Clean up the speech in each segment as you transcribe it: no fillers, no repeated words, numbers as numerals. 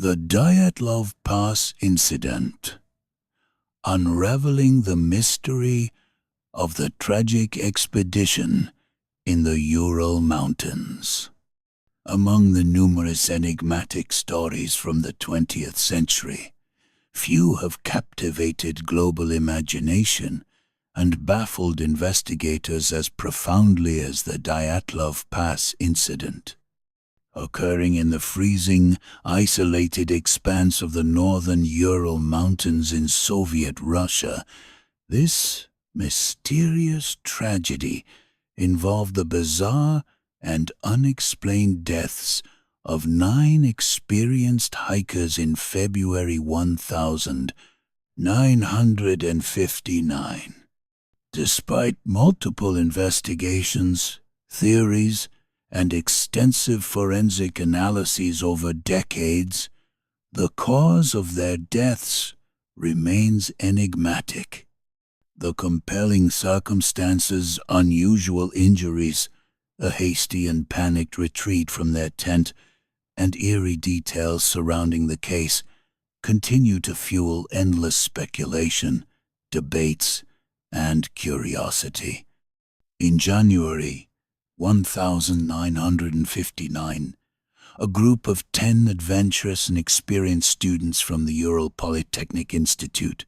The Dyatlov Pass Incident, unraveling the mystery of the tragic expedition in the Ural Mountains. Among the numerous enigmatic stories from the 20th century, few have captivated global imagination and baffled investigators as profoundly as the Dyatlov Pass incident. Occurring in the freezing, isolated expanse of the northern Ural Mountains in Soviet Russia, this mysterious tragedy involved the bizarre and unexplained deaths of 9 experienced hikers in February 1959. Despite multiple investigations, theories, and extensive forensic analyses over decades, the cause of their deaths remains enigmatic. The compelling circumstances, unusual injuries, a hasty and panicked retreat from their tent, and eerie details surrounding the case continue to fuel endless speculation, debates, and curiosity. In January 1959, a group of 10 adventurous and experienced students from the Ural Polytechnic Institute,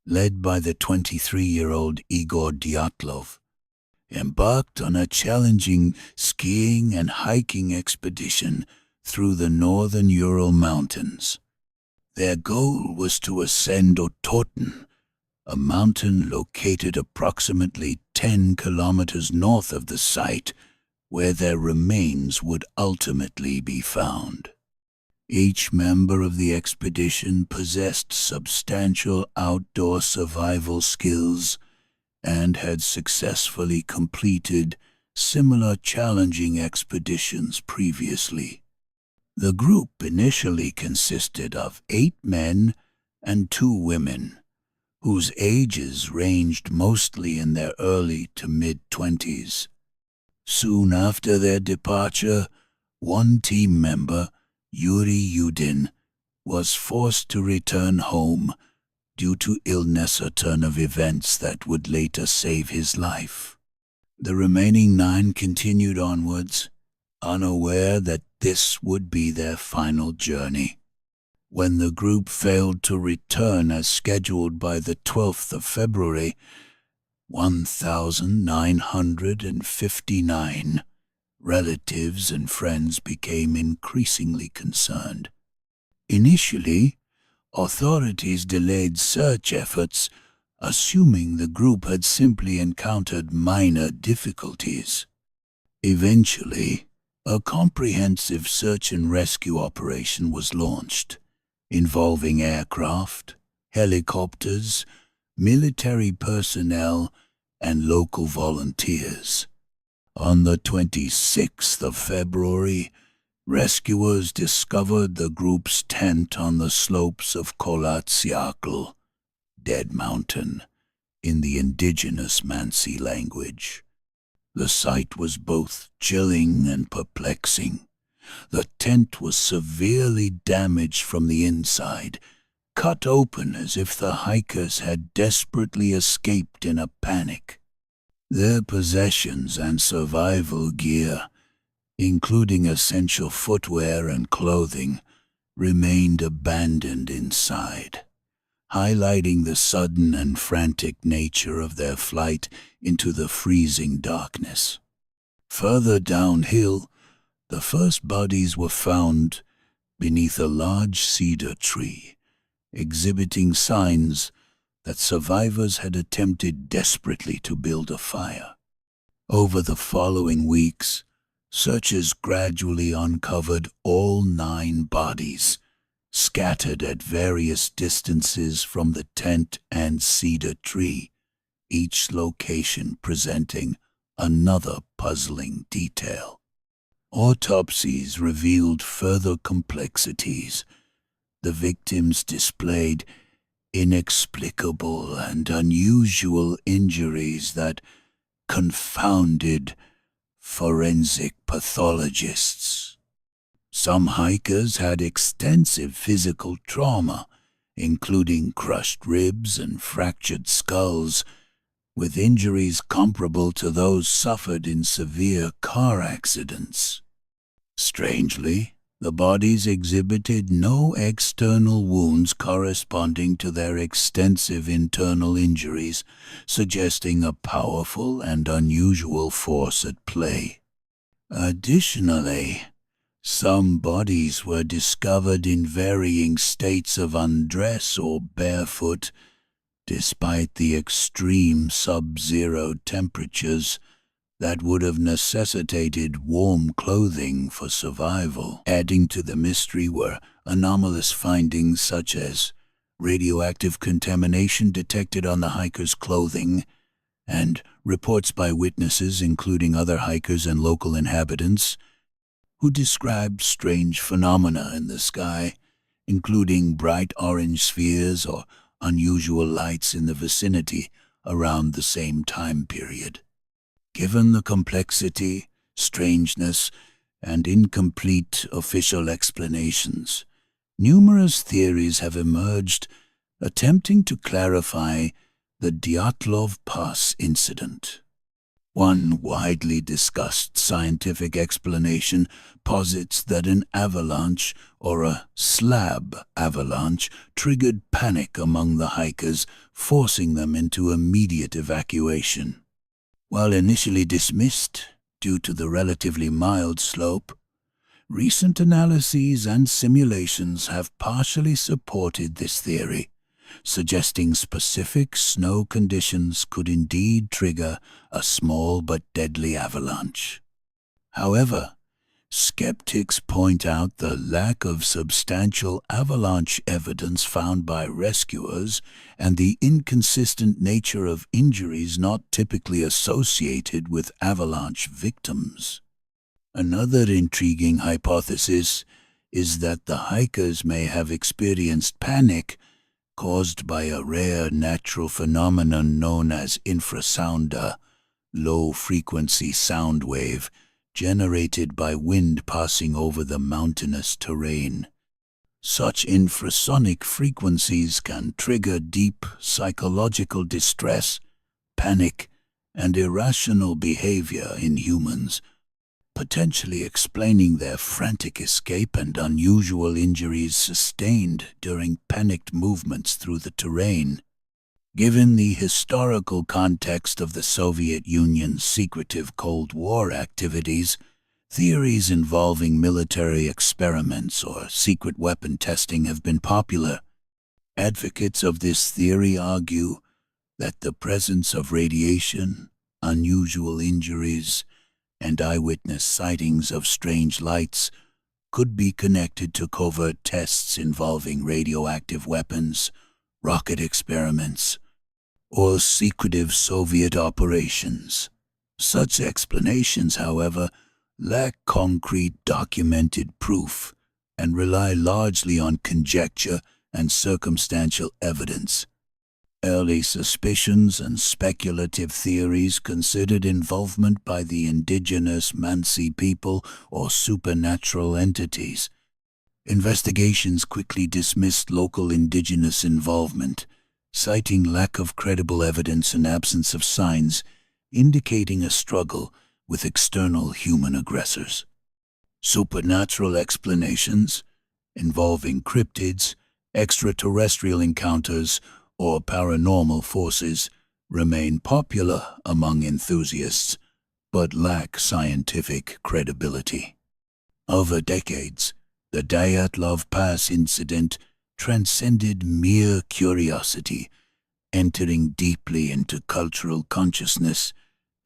led by the 23-year-old Igor Dyatlov, embarked on a challenging skiing and hiking expedition through the northern Ural Mountains. Their goal was to ascend Otorten, a mountain located approximately 10 kilometers north of the site where their remains would ultimately be found. Each member of the expedition possessed substantial outdoor survival skills and had successfully completed similar challenging expeditions previously. The group initially consisted of 8 men and 2 women, whose ages ranged mostly in their early to mid-20s. Soon after their departure, one team member, Yuri Yudin, was forced to return home due to illness, a turn of events that would later save his life. The remaining 9 continued onwards, unaware that this would be their final journey. When the group failed to return as scheduled by the 12th of February, 1959, relatives and friends became increasingly concerned. Initially, authorities delayed search efforts, assuming the group had simply encountered minor difficulties. Eventually, a comprehensive search and rescue operation was launched, involving aircraft, helicopters, military personnel, and local volunteers. On the 26th of February, rescuers discovered the group's tent on the slopes of Kolatsiakl, Dead Mountain, in the indigenous Mansi language. The sight was both chilling and perplexing. The tent was severely damaged from the inside, cut open as if the hikers had desperately escaped in a panic. Their possessions and survival gear, including essential footwear and clothing, remained abandoned inside, highlighting the sudden and frantic nature of their flight into the freezing darkness. Further downhill, the first bodies were found beneath a large cedar tree, exhibiting signs that survivors had attempted desperately to build a fire. Over the following weeks, searchers gradually uncovered all 9 bodies, scattered at various distances from the tent and cedar tree, each location presenting another puzzling detail. Autopsies revealed further complexities. The victims displayed inexplicable and unusual injuries that confounded forensic pathologists. Some hikers had extensive physical trauma, including crushed ribs and fractured skulls, with injuries comparable to those suffered in severe car accidents. Strangely, the bodies exhibited no external wounds corresponding to their extensive internal injuries, suggesting a powerful and unusual force at play. Additionally, some bodies were discovered in varying states of undress or barefoot, despite the extreme sub-zero temperatures that would have necessitated warm clothing for survival. Adding to the mystery were anomalous findings such as radioactive contamination detected on the hikers' clothing, and reports by witnesses, including other hikers and local inhabitants, who described strange phenomena in the sky, including bright orange spheres or unusual lights in the vicinity around the same time period. Given the complexity, strangeness, and incomplete official explanations, numerous theories have emerged attempting to clarify the Dyatlov Pass incident. One widely discussed scientific explanation posits that an avalanche or a slab avalanche triggered panic among the hikers, forcing them into immediate evacuation. While initially dismissed due to the relatively mild slope, recent analyses and simulations have partially supported this theory, suggesting specific snow conditions could indeed trigger a small but deadly avalanche. However, skeptics point out the lack of substantial avalanche evidence found by rescuers and the inconsistent nature of injuries not typically associated with avalanche victims. Another intriguing hypothesis is that the hikers may have experienced panic caused by a rare natural phenomenon known as infrasound, a low-frequency sound wave generated by wind passing over the mountainous terrain. Such infrasonic frequencies can trigger deep psychological distress, panic, and irrational behavior in humans, potentially explaining their frantic escape and unusual injuries sustained during panicked movements through the terrain. Given the historical context of the Soviet Union's secretive Cold War activities, theories involving military experiments or secret weapon testing have been popular. Advocates of this theory argue that the presence of radiation, unusual injuries, and eyewitness sightings of strange lights could be connected to covert tests involving radioactive weapons, rocket experiments, or secretive Soviet operations. Such explanations, however, lack concrete documented proof and rely largely on conjecture and circumstantial evidence. Early suspicions and speculative theories considered involvement by the indigenous Mansi people or supernatural entities. Investigations quickly dismissed local indigenous involvement, citing lack of credible evidence and absence of signs, indicating a struggle with external human aggressors. Supernatural explanations, involving cryptids, extraterrestrial encounters, or paranormal forces, remain popular among enthusiasts, but lack scientific credibility. Over decades, the Dyatlov Pass incident transcended mere curiosity, entering deeply into cultural consciousness,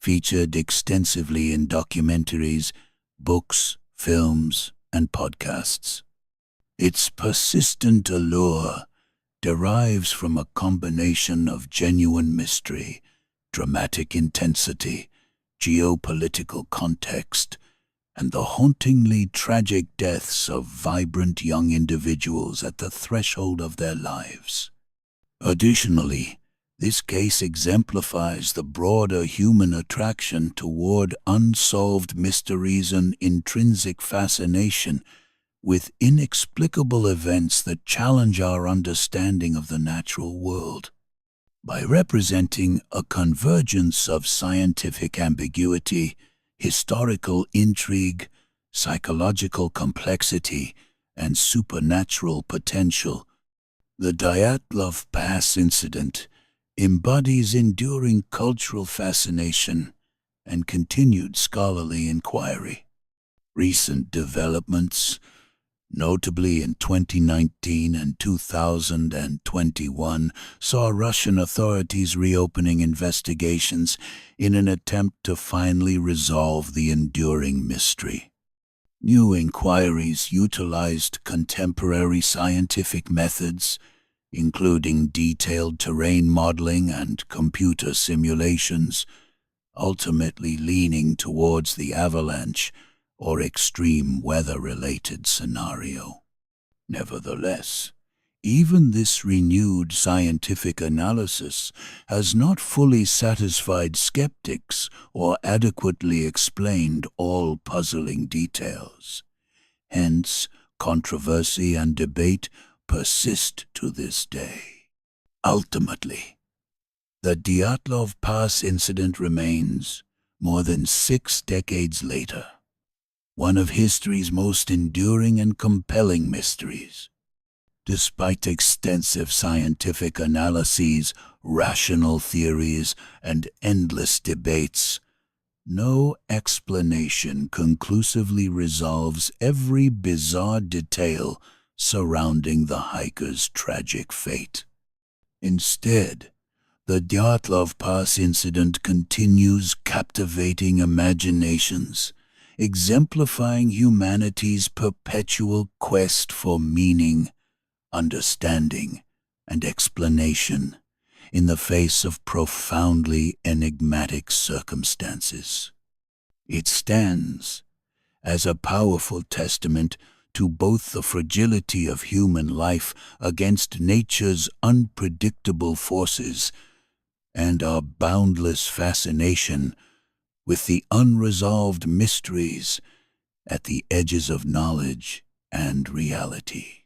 featured extensively in documentaries, books, films, and podcasts. Its persistent allure derives from a combination of genuine mystery, dramatic intensity, geopolitical context, and the hauntingly tragic deaths of vibrant young individuals at the threshold of their lives. Additionally, this case exemplifies the broader human attraction toward unsolved mysteries and intrinsic fascination with inexplicable events that challenge our understanding of the natural world. By representing a convergence of scientific ambiguity, historical intrigue, psychological complexity, and supernatural potential, the Dyatlov Pass incident embodies enduring cultural fascination and continued scholarly inquiry. Recent developments, notably in 2019 and 2021, saw Russian authorities reopening investigations in an attempt to finally resolve the enduring mystery. New inquiries utilized contemporary scientific methods, including detailed terrain modeling and computer simulations, ultimately leaning towards the avalanche or extreme weather-related scenario. Nevertheless, even this renewed scientific analysis has not fully satisfied skeptics or adequately explained all puzzling details. Hence, controversy and debate persist to this day. Ultimately, the Dyatlov Pass incident remains, more than 6 decades later, one of history's most enduring and compelling mysteries. Despite extensive scientific analyses, rational theories, and endless debates, no explanation conclusively resolves every bizarre detail surrounding the hiker's tragic fate. Instead, the Dyatlov Pass incident continues captivating imaginations, exemplifying humanity's perpetual quest for meaning, understanding, and explanation in the face of profoundly enigmatic circumstances. It stands as a powerful testament to both the fragility of human life against nature's unpredictable forces and our boundless fascination with the unresolved mysteries at the edges of knowledge and reality.